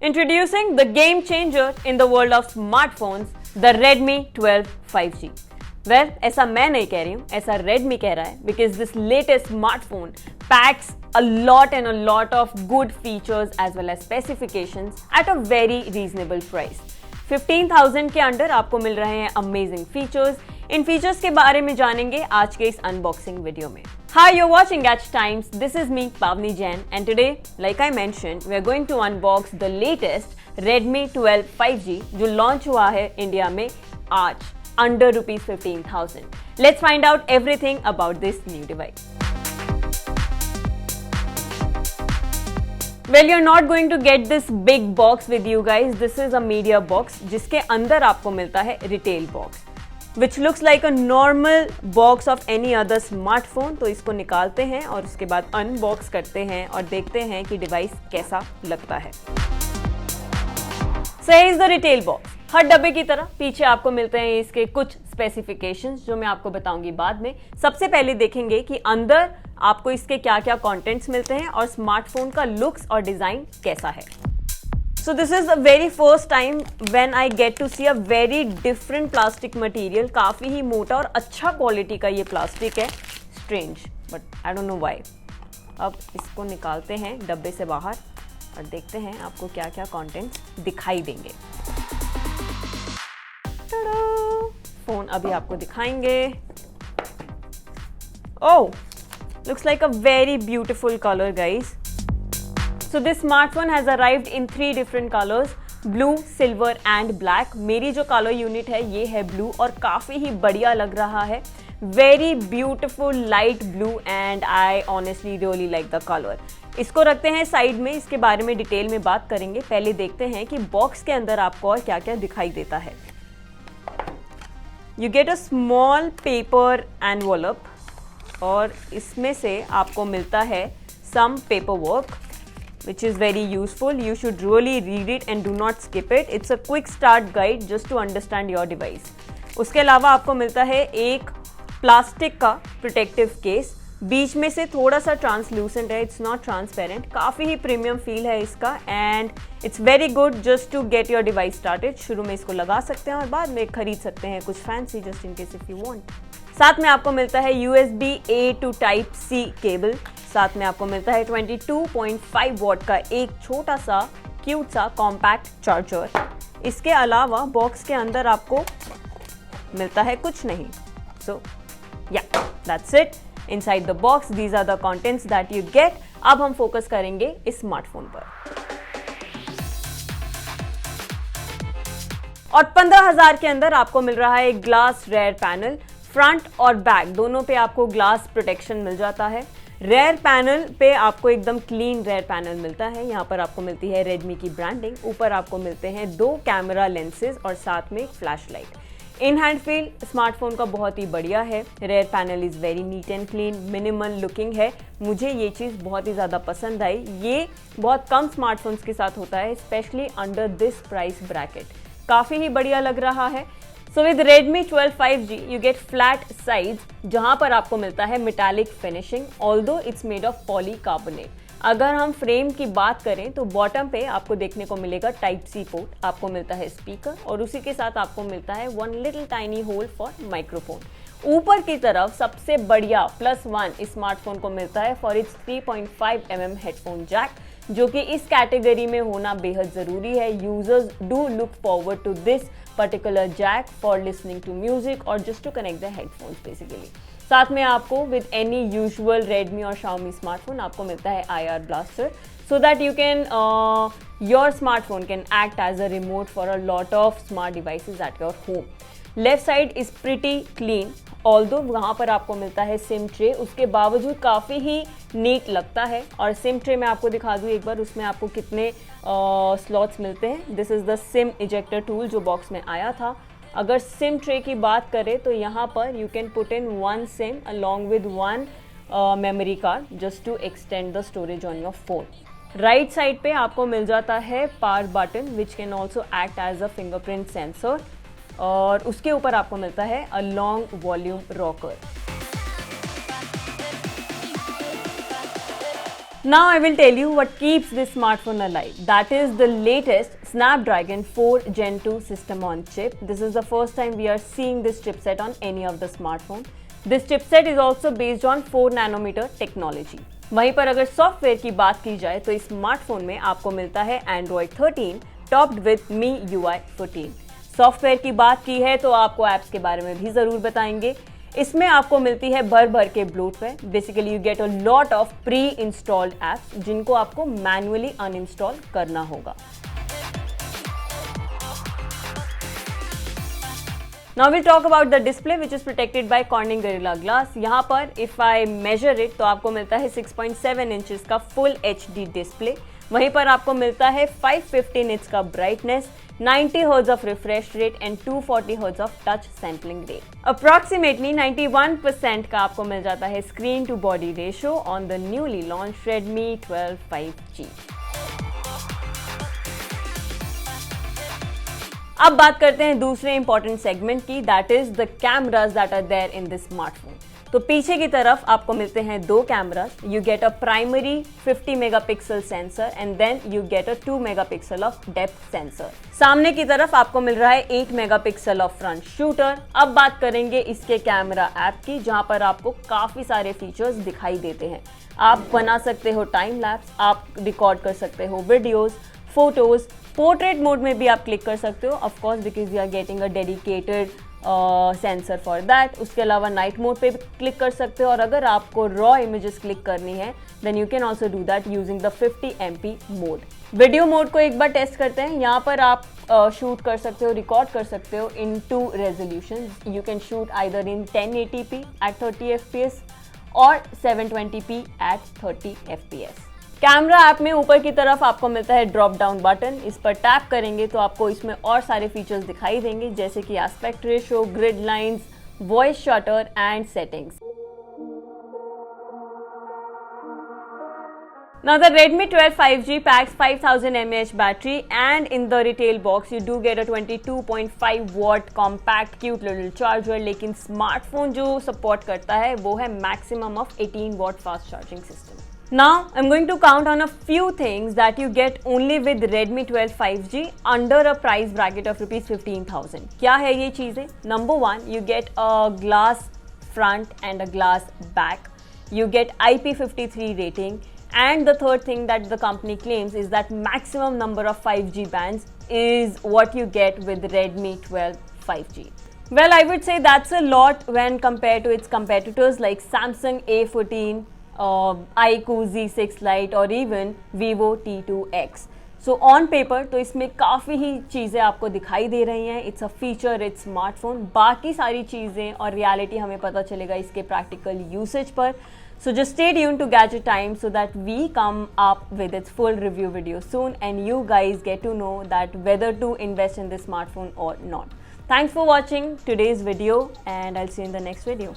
Introducing the game changer in the world of smartphones, the Redmi 12 5G. Well, ऐसा मैं नहीं कह रही हूँ, ऐसा Redmi कह रहा है because this latest smartphone packs a lot of good features as well as specifications at a very reasonable price. 15,000 के अंडर आपको मिल रहे हैं अमेजिंग फीचर्स. इन फीचर्स के बारे में जानेंगे आज के इस अनबॉक्सिंग वीडियो में. Hi, you're watching Edge Times. This is me, Pavni Jain, and today, like I mentioned, we are going to unbox the latest Redmi 12 5G जो लॉन्च हुआ है इंडिया में आज under rupees 15,000. Let's find out everything about this new device. Well, you're not going to get this big box with you guys. This is a media box जिसके अंदर आपको मिलता है retail box, which looks like a normal box of any other smartphone. तो इसको निकालते हैं और उसके बाद अनबॉक्स करते हैं और देखते हैं कि डिवाइस कैसा लगता है. So here is the retail box. हर डब्बे की तरह पीछे आपको मिलते हैं इसके कुछ स्पेसिफिकेशंस जो मैं आपको बताऊंगी बाद में. सबसे पहले देखेंगे कि अंदर आपको इसके क्या क्या कंटेंट्स मिलते हैं और स्मार्टफोन का लुक्स और डिजाइन कैसा है. So this is the very first time when I get to see a very different plastic material. काफी ही मोटा और अच्छा क्वालिटी का ये प्लास्टिक है. Strange, but I don't know why. अब इसको निकालते हैं डब्बे से बाहर और देखते हैं आपको क्या क्या कंटेंट्स दिखाई देंगे. फोन अभी आपको दिखाएंगे. Oh, looks like a very beautiful color, guys. So this smartphone has arrived in 3 different colors: blue, silver and black. मेरी जो कलर यूनिट है ये है ब्लू और काफी ही बढ़िया लग रहा है. Very beautiful light blue and I honestly really like the color. इसको रखते हैं साइड में, इसके बारे में डिटेल में बात करेंगे. पहले देखते हैं कि बॉक्स के अंदर आपको और क्या क्या दिखाई देता है. You get a small paper envelope और इसमें से आपको मिलता है some paperwork which is very useful. You should really read it and do not skip it. It's a quick start guide just to understand your device. उसके अलावा आपको मिलता है एक प्लास्टिक का प्रोटेक्टिव केस. बीच में से थोड़ा सा ट्रांसलूसेंट है, इट्स नॉट ट्रांसपेरेंट. काफ़ी ही प्रीमियम फील है इसका and it's very good just to get your device started. शुरू में इसको लगा सकते हैं और बाद में खरीद सकते हैं कुछ fancy just in case if you want. साथ में आपको मिलता है USB A to Type C cable. साथ में आपको मिलता है 22.5 वॉट का एक छोटा सा क्यूट सा कॉम्पैक्ट चार्जर. इसके अलावा बॉक्स के अंदर आपको मिलता है कुछ नहीं. सो या that's it. Inside the box, these are the contents that you get. अब हम फोकस करेंगे इस स्मार्टफोन पर. और 15,000 के अंदर आपको मिल रहा है एक ग्लास रेयर पैनल. फ्रंट और बैक दोनों पे आपको ग्लास प्रोटेक्शन मिल जाता है. रेयर पैनल पे आपको एकदम क्लीन रेयर पैनल मिलता है. यहाँ पर आपको मिलती है रेडमी की ब्रांडिंग. ऊपर आपको मिलते हैं 2 कैमरा लेंसेज और साथ में एक flash light. In hand feel smartphone का बहुत ही बढ़िया है. Rear panel is very neat and clean, minimal looking है. मुझे ये चीज़ बहुत ही ज़्यादा पसंद आई. ये बहुत कम स्मार्टफोन्स के साथ होता है, specially under this price bracket. काफ़ी ही बढ़िया लग रहा है. So with Redmi 12 5G you get flat sides जहाँ पर आपको मिलता है metallic finishing, although it's made of polycarbonate. अगर हम फ्रेम की बात करें तो बॉटम पे आपको देखने को मिलेगा Type-C पोर्ट. आपको मिलता है स्पीकर और उसी के साथ आपको मिलता है 1 little tiny hole for microphone. ऊपर की तरफ सबसे बढ़िया +1 इस स्मार्टफोन को मिलता है for its 3.5 mm headphone jack, जो कि इस कैटेगरी में होना बेहद ज़रूरी है. Users do look forward to this particular jack for listening to music और just to connect the headphones basically. साथ में आपको विद एनी यूजुअल रेडमी और शाओमी स्मार्टफोन आपको मिलता है IR blaster so that you can your smartphone can act as a remote for a lot of smart devices at your home. Left side is pretty clean, although वहाँ पर आपको मिलता है SIM tray. उसके बावजूद काफ़ी ही नीट लगता है. और सिम ट्रे मैं आपको दिखा दूँ एक बार, उसमें आपको कितने स्लॉट्स मिलते हैं. This is the SIM ejector tool जो बॉक्स में आया था. अगर सिम ट्रे की बात करें तो यहाँ पर you can put in 1 SIM along with 1 memory card just to extend the storage on your phone. Right side पे आपको मिल जाता है power button which can also act as a fingerprint sensor और उसके ऊपर आपको मिलता है a long volume rocker. Now I will tell you what keeps this smartphone alive. That is the latest Snapdragon 4 Gen 2 system on chip. This is the first time we are seeing this chipset on any of the smartphone. This chipset is also based on 4 nanometer technology. वहीं पर अगर software की बात की जाए तो इस smartphone में आपको मिलता है Android 13 topped with MIUI 14। Software की बात की है तो आपको ऐप्स के बारे में भी ज़रूर बताएंगे। इसमें आपको मिलती है भर भर के bloatware. Basically you get a lot of pre installed apps जिनको आपको मैन्युअली अनइंस्टॉल करना होगा। Now we'll talk about the display which is protected by Corning Gorilla Glass। यहाँ पर if I measure it तो आपको मिलता है 6.7 इंचेस का फुल HD डिस्प्ले। वहीं पर आपको मिलता है 550 निट्स का brightness, 90 hertz of refresh rate and 240 hertz of touch sampling rate. Approximately 91% का आपको मिल जाता है screen to body ratio on the newly launch Redmi 12 5G। अब बात करते हैं दूसरे इंपॉर्टेंट सेगमेंट की, that is the cameras that are there in this smartphone. तो पीछे की तरफ आपको मिलते हैं दो cameras. You get a primary 50 megapixel sensor and then you get a 2 megapixel of depth sensor. सामने की तरफ आपको मिल रहा है 8 मेगापिक्सल ऑफ फ्रंट शूटर। अब बात करेंगे इसके कैमरा ऐप की, जहां पर आपको काफी सारे फीचर्स दिखाई देते हैं। आप बना सकते हो टाइम लैप्स, आप रिकॉर्ड कर सकते हो वीडियोज, फोटोज, पोर्ट्रेट मोड में भी आप क्लिक कर सकते हो, of course because you are getting a dedicated sensor for that. उसके अलावा नाइट मोड पे भी क्लिक कर सकते हो और अगर आपको रॉ इमेजेस क्लिक करनी है then you can also do that using the 50 MP mode. Video mode को एक बार टेस्ट करते हैं। यहाँ पर आप शूट कर सकते हो, रिकॉर्ड कर सकते हो इन 2 resolution. You can shoot either in 1080p at 30 FPS और 720p at 30 FPS। Camera app में ऊपर की तरफ आपको मिलता है ड्रॉप डाउन बटन। इस पर टैप करेंगे तो आपको इसमें और सारे फीचर्स दिखाई देंगे, जैसे कि aspect ratio, grid lines, voice shutter and settings. Now the Redmi 12 5G packs 5000 mAh battery and in the retail box you do get a 22.5 watt compact cute little charger। लेकिन स्मार्टफोन जो support करता है वो है maximum of 18 watt fast charging system. Now I'm going to count on a few things that you get only with Redmi 12 5G under a price bracket of rupees 15,000। क्या है ये चीजें? Number 1, you get a glass front and a glass back. You get IP53 rating. And the third thing that the company claims is that maximum number of 5G bands is what you get with Redmi 12 5G. Well, I would say that's a lot when compared to its competitors like Samsung A14, iQOO Z6 Lite और even Vivo T2X। So on paper तो इसमें काफ़ी ही चीज़ें आपको दिखाई दे रही हैं। It's a feature, it's smartphone. बाकी सारी चीज़ें और रियलिटी हमें पता चलेगा इसके प्रैक्टिकल यूसेज पर। So just stay tuned to Gadget Time so that we come up with its full review video soon and you guys get to know that whether to invest in this smartphone or not. Thanks for watching today's video and I'll see you in the next video.